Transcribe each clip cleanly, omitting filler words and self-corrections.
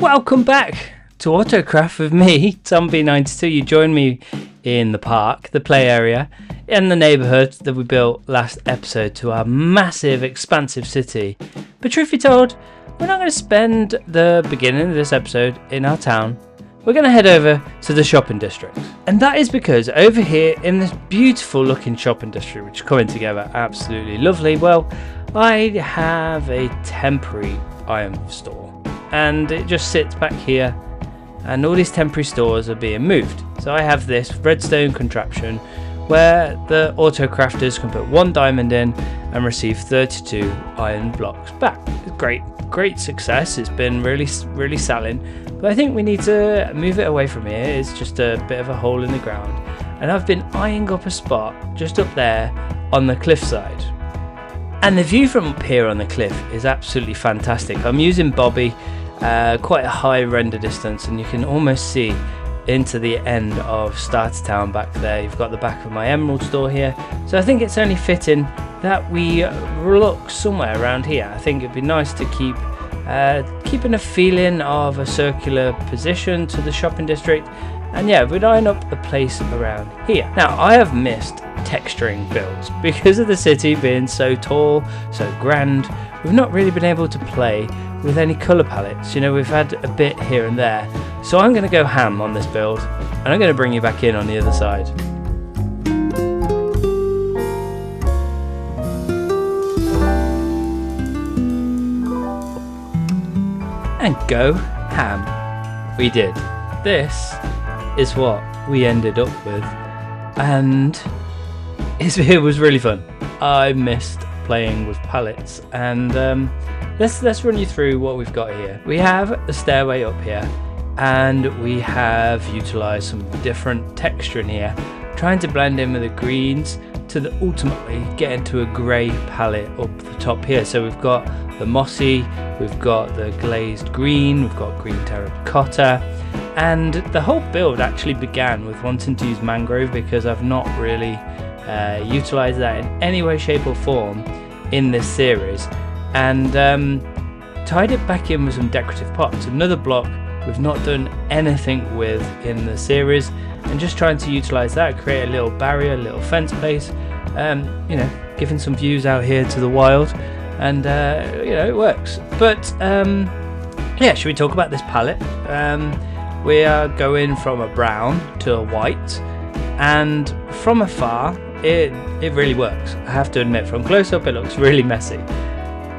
Welcome back to Autocraft with me, Tom B92. You joined me in the park, the play area, in the neighbourhood that we built last episode to our massive, expansive city. But truth be told, we're not going to spend the beginning of this episode in our town. We're going to head over to the shopping district. And that is because over here in this beautiful looking shopping district, which is coming together absolutely lovely, well, I have a temporary iron store. And it just sits back here, and all these temporary stores are being moved. So I have this redstone contraption where the auto crafters can put 1 diamond in and receive 32 iron blocks back. Great success. It's been really selling, but I think we need to move it away from here. It's just a bit of a hole in the ground, and I've been eyeing up a spot just up there on the cliffside. And the view from up here on the cliff is absolutely fantastic. I'm using Bobby, quite a high render distance, and you can almost see into the end of Starter Town back there. You've got the back of my emerald store here, so I think it's only fitting that we look somewhere around here. I think it'd be nice to keep keeping a feeling of a circular position to the shopping district, and yeah, we'd line up the place around here. Now, I have missed texturing builds because of the city being so tall, so grand. We've not really been able to play with any colour palettes. You know, we've had a bit here and there. So I'm going to go ham on this build, and I'm going to bring you back in on the other side. And go ham. We did. This is what we ended up with, and it was really fun. I missed playing with palettes, and let's run you through what we've got here. We have the stairway up here, and we have utilised some different texture in here, trying to blend in with the greens to ultimately get into a grey palette up the top here. So we've got the mossy, we've got the glazed green, we've got green terracotta, and the whole build actually began with wanting to use mangrove because I've not really utilised that in any way, shape or form in this series, and tied it back in with some decorative pots. Another block we've not done anything with in the series, and just trying to utilise that, create a little barrier, a little fence place, you know, giving some views out here to the wild, and you know, it works. But yeah, should we talk about this palette? We are going from a brown to a white, and from afar it really works. I have to admit, from close up it looks really messy,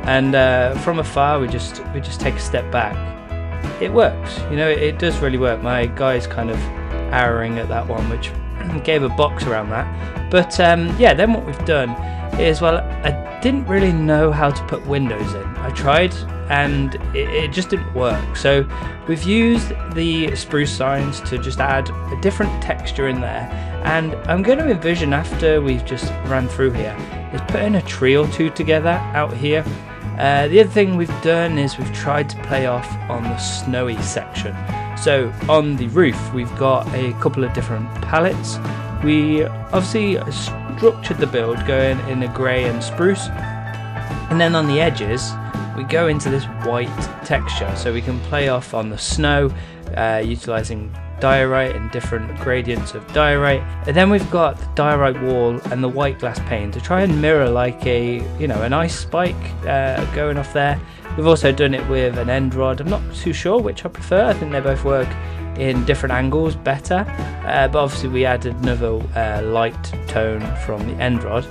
and from afar we just take a step back. It works, you know, it does really work. My guy's kind of arrowing at that one, which gave a box around that. But yeah, then what we've done is, well, I didn't really know how to put windows in. I tried, and it just didn't work. So we've used the spruce signs to just add a different texture in there, and I'm going to envision, after we've just ran through here, is putting a tree or two together out here. The other thing we've done is we've tried to play off on the snowy section. So on the roof we've got a couple of different palettes. We obviously structured the build going in a grey and spruce, and then on the edges we go into this white texture, so we can play off on the snow, utilising diorite and different gradients of diorite. And then we've got the diorite wall and the white glass pane to try and mirror like a, you know, an ice spike going off there. We've also done it with an end rod. I'm not too sure which I prefer. I think they both work in different angles better, but obviously we added another light tone from the end rod.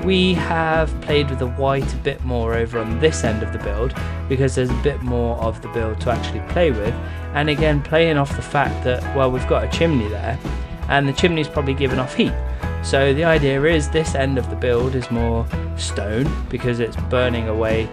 We have played with the white a bit more over on this end of the build because there's a bit more of the build to actually play with, and again playing off the fact that, well, we've got a chimney there and the chimney's probably giving off heat. So the idea is this end of the build is more stone because it's burning away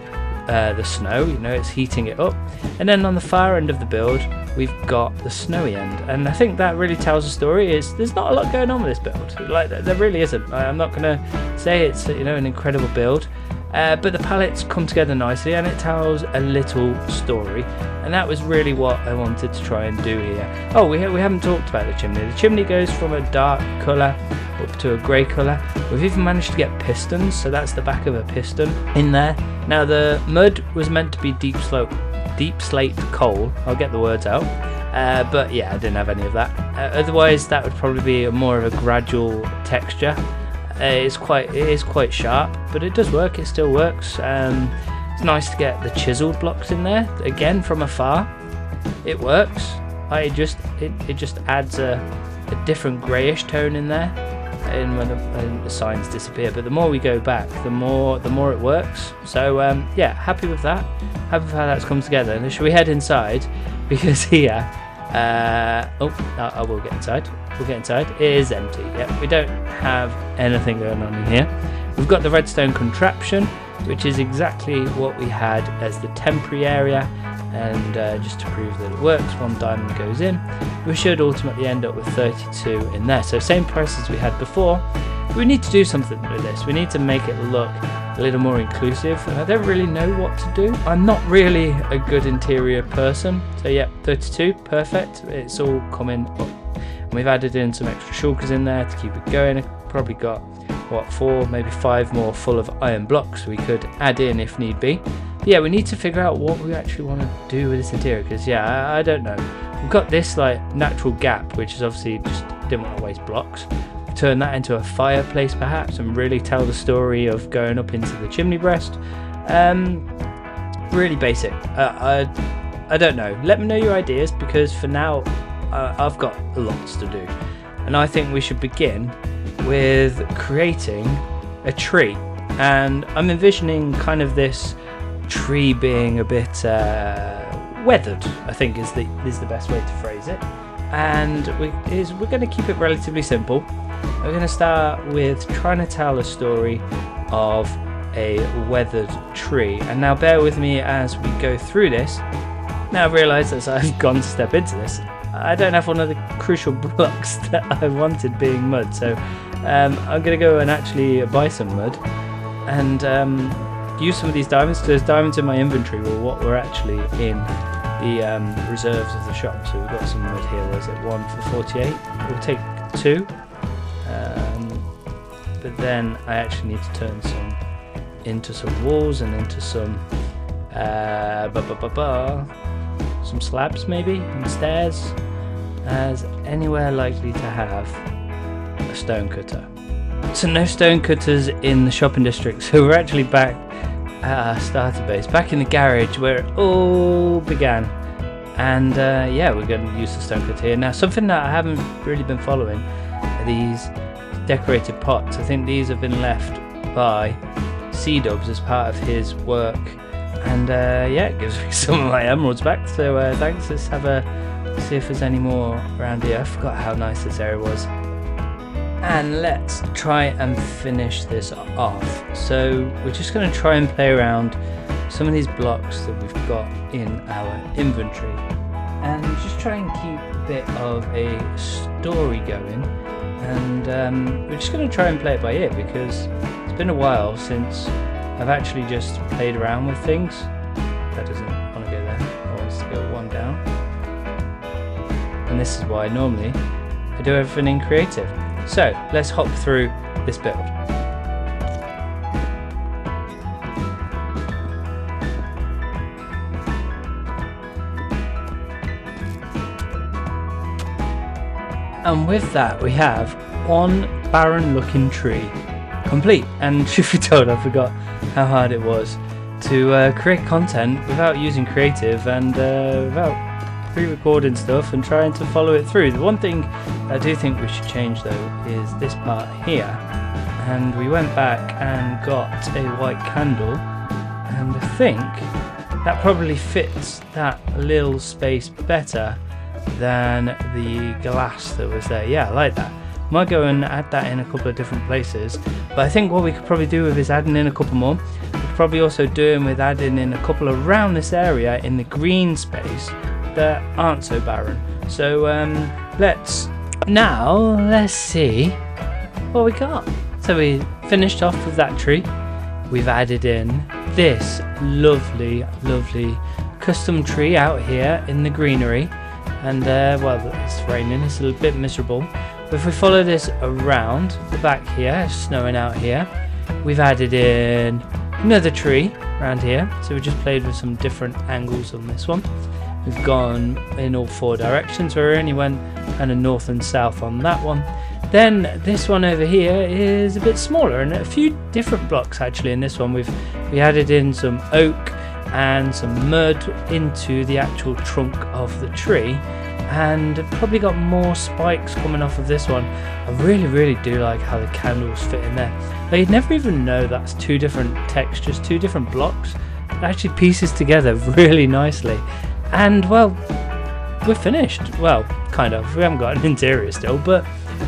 the snow, you know, it's heating it up, and then on the far end of the build we've got the snowy end, and I think that really tells a story. Is there's not a lot going on with this build, like there really isn't. I'm not gonna say it's, you know, an incredible build, but the palettes come together nicely and it tells a little story, and that was really what I wanted to try and do here. Oh, we haven't talked about the chimney. The chimney goes from a dark colour up to a grey colour. We've even managed to get pistons, so that's the back of a piston in there. Now the mud was meant to be deep slope deep slate coal. I'll get the words out. But yeah, I didn't have any of that. Otherwise, that would probably be more of a gradual texture. It is quite sharp, but it does work. It still works. It's nice to get the chiseled blocks in there again from afar. It works. It just adds a different greyish tone in there, and when the signs disappear. But the more we go back, the more it works. So yeah, happy with that. Happy with how that's come together. Now, should we head inside? Because here, I will get inside. We'll get inside. It is empty. Yeah, we don't have anything going on in here. We've got the redstone contraption, which is exactly what we had as the temporary area. And just to prove that it works, 1 diamond goes in. We should ultimately end up with 32 in there. So same price as we had before. We need to do something with this. We need to make it look a little more inclusive, and I don't really know what to do. I'm not really a good interior person. So yeah, 32, perfect. It's all coming up. And we've added in some extra shulkers in there to keep it going. I've probably got, what, 4, maybe 5 more full of iron blocks we could add in if need be. Yeah, we need to figure out what we actually want to do with this interior, because yeah, I don't know. We've got this like natural gap, which is obviously just didn't want to waste blocks. Turn that into a fireplace perhaps, and really tell the story of going up into the chimney breast. Really basic. I don't know. Let me know your ideas, because for now I've got lots to do, and I think we should begin with creating a tree. And I'm envisioning kind of this tree being a bit weathered, I think is the best way to phrase it. And we're going to keep it relatively simple. We're going to start with trying to tell a story of a weathered tree. And now bear with me as we go through this. Now I've realised as I've gone to step into this, I don't have one of the crucial blocks that I wanted, being mud. So I'm going to go and actually buy some mud and use some of these diamonds. There's diamonds in my inventory, well, what we're actually in the reserves of the shop. So we've got some mud here. Was it 1 for 48? We'll take 2. But then I actually need to turn some into some walls and into some some slabs maybe, and stairs, as anywhere likely to have a stone cutter. So no stone cutters in the shopping district, so we're actually back at our starter base, back in the garage where it all began. And yeah, we're going to use the stone cutter here. Now, something that I haven't really been following are these decorated pots. I think these have been left by C-Dubs as part of his work, and yeah, it gives me some of my emeralds back, so thanks. Let's see if there's any more around here. I forgot how nice this area was. And let's try and finish this off. So we're just going to try and play around some of these blocks that we've got in our inventory, and just try and keep a bit of a story going. And we're just going to try and play it by ear, because it's been a while since I've actually just played around with things. That doesn't want to go there. I want to go 1 down. And this is why normally I do everything in creative. So let's hop through this build. And with that we have one barren looking tree complete. And truth be told, I forgot how hard it was to create content without using creative and without pre-recording stuff and trying to follow it through. The one thing I do think we should change though is this part here, and we went back and got a white candle, and I think that probably fits that little space better than the glass that was there. Yeah, I like that. Might go and add that in a couple of different places, but I think what we could probably do with is adding in a couple more. We could probably also do with adding in a couple around this area in the green space that aren't so barren. So let's see what we got. So we finished off with that tree. We've added in this lovely custom tree out here in the greenery, and well, it's raining, it's a little bit miserable, but if we follow this around the back here, it's snowing out here, we've added in another tree around here. So we just played with some different angles on this one. We've gone in all 4 directions, where we only went kind of north and south on that one. Then this one over here is a bit smaller, and a few different blocks actually in this one. We added in some oak and some mud into the actual trunk of the tree, and probably got more spikes coming off of this one. I really do like how the candles fit in there. Like, you'd never even know that's 2 different textures, 2 different blocks. It actually pieces together really nicely. And well, we're finished. Well, kind of. We haven't got an interior still, but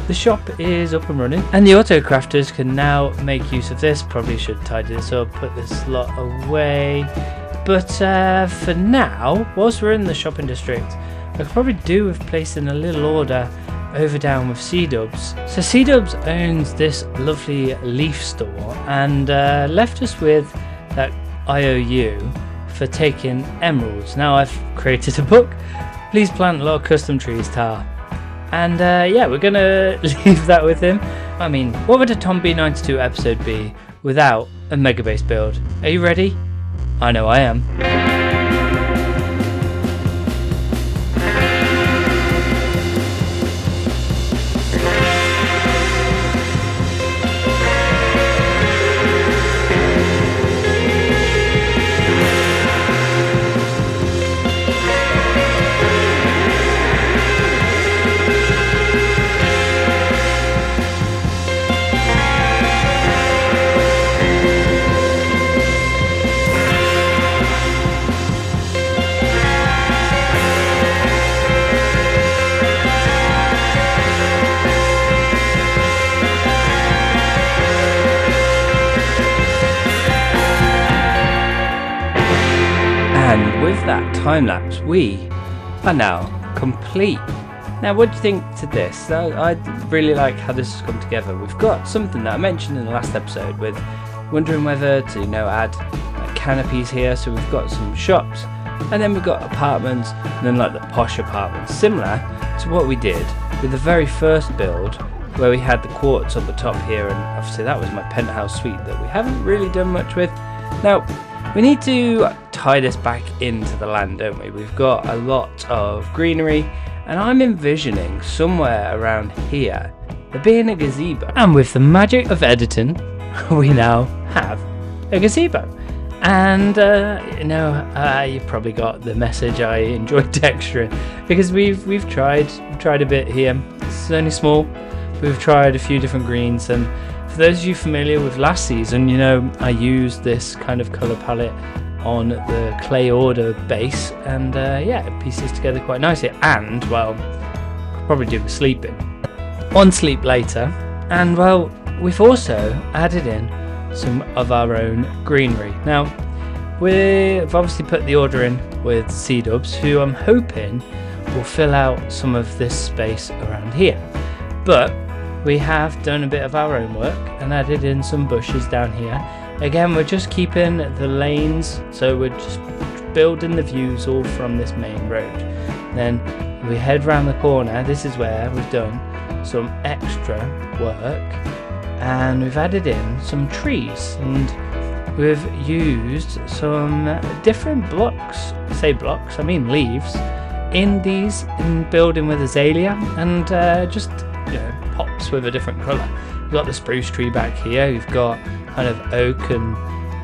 the shop is up and running, and the auto crafters can now make use of this. Probably should tidy this up, put this lot away. But for now, whilst we're in the shopping district, I could probably do with placing a little order over down with C-Dubs. So C-Dubs owns this lovely leaf store, and left us with that IOU for taking emeralds. Now I've created a book. Please plant a lot of custom trees, Tar. And yeah, we're gonna leave that with him. I mean, what would a Tom B92 episode be without a MrBeast build? Are you ready? I know I am. And with that time lapse, we are now complete. Now, what do you think to this? I really like how this has come together. We've got something that I mentioned in the last episode with wondering whether to, add canopies here. So we've got some shops, and then we've got apartments, and then like the posh apartments, similar to what we did with the very first build, where we had the quartz up the top here, and obviously that was my penthouse suite that we haven't really done much with. Now, we need to tie this back into the land, don't we? We've got a lot of greenery, and I'm envisioning somewhere around here there being a gazebo. And with the magic of editing, we now have a gazebo. And you probably got the message. I enjoyed texturing because we've tried a bit here. It's only small. We've tried a few different greens, and for those of you familiar with last season, I used this kind of colour palette on the clay order base, and yeah, it pieces together quite nicely. And well, probably do the sleeping on sleep later. And well, we've also added in some of our own greenery. Now, we've obviously put the order in with C-Dubs, who I'm hoping will fill out some of this space around here. But we have done a bit of our own work and added in some bushes down here. Again, we're just keeping the lanes, so we're just building the views all from this main road. Then we head round the corner. This is where we've done some extra work, and we've added in some trees, and we've used some different blocks. I say blocks, I mean leaves, in building with azalea, and just pops with a different colour. You've got the spruce tree back here, you've got kind of oak, and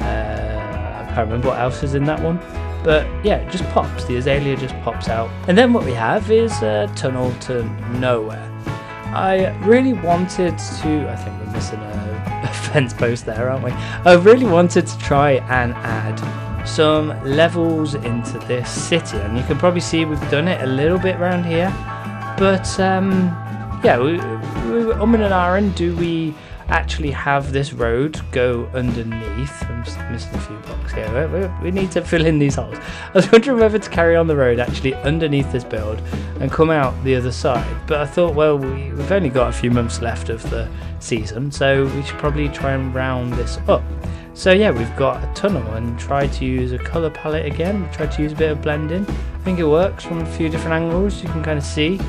I can't remember what else is in that one, but yeah, it just pops. The azalea just pops out. And then what we have is a tunnel to nowhere. I really wanted to, I think we're missing a fence post there, aren't we? I really wanted to try and add some levels into this city, and you can probably see we've done it a little bit around here, but yeah, we and ahhing, do we actually have this road go underneath? I'm just missing a few blocks here. We need to fill in these holes. I was wondering whether to carry on the road actually underneath this build and come out the other side, but I thought, well, we've only got a few months left of the season, so we should probably try and round this up. So yeah, we've got a tunnel, and try to use a colour palette again, try to use a bit of blending. I think it works from a few different angles. You can kind of see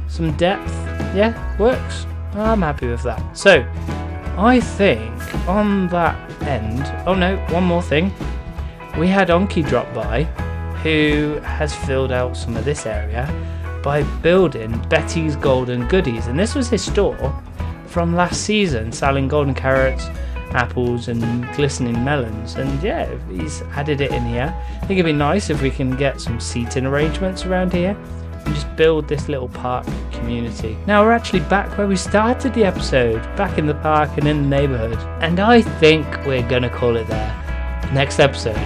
some depth. Yeah, works. I'm happy with that. So I think on that end, oh no, one more thing. we had Onky drop by, who has filled out some of this area by building Betty's Golden Goodies, and this was his store from last season, selling golden carrots, apples and glistening melons. And yeah, he's added it in here. I think it'd be nice if we can get some seating arrangements around here and just build this little park community. Now we're actually back where we started the episode, back in the park and in the neighborhood, and I think we're gonna call it there. Next episode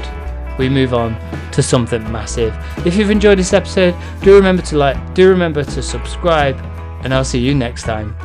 we move on to something massive. If you've enjoyed this episode, do remember to like, do remember to subscribe, and I'll see you next time.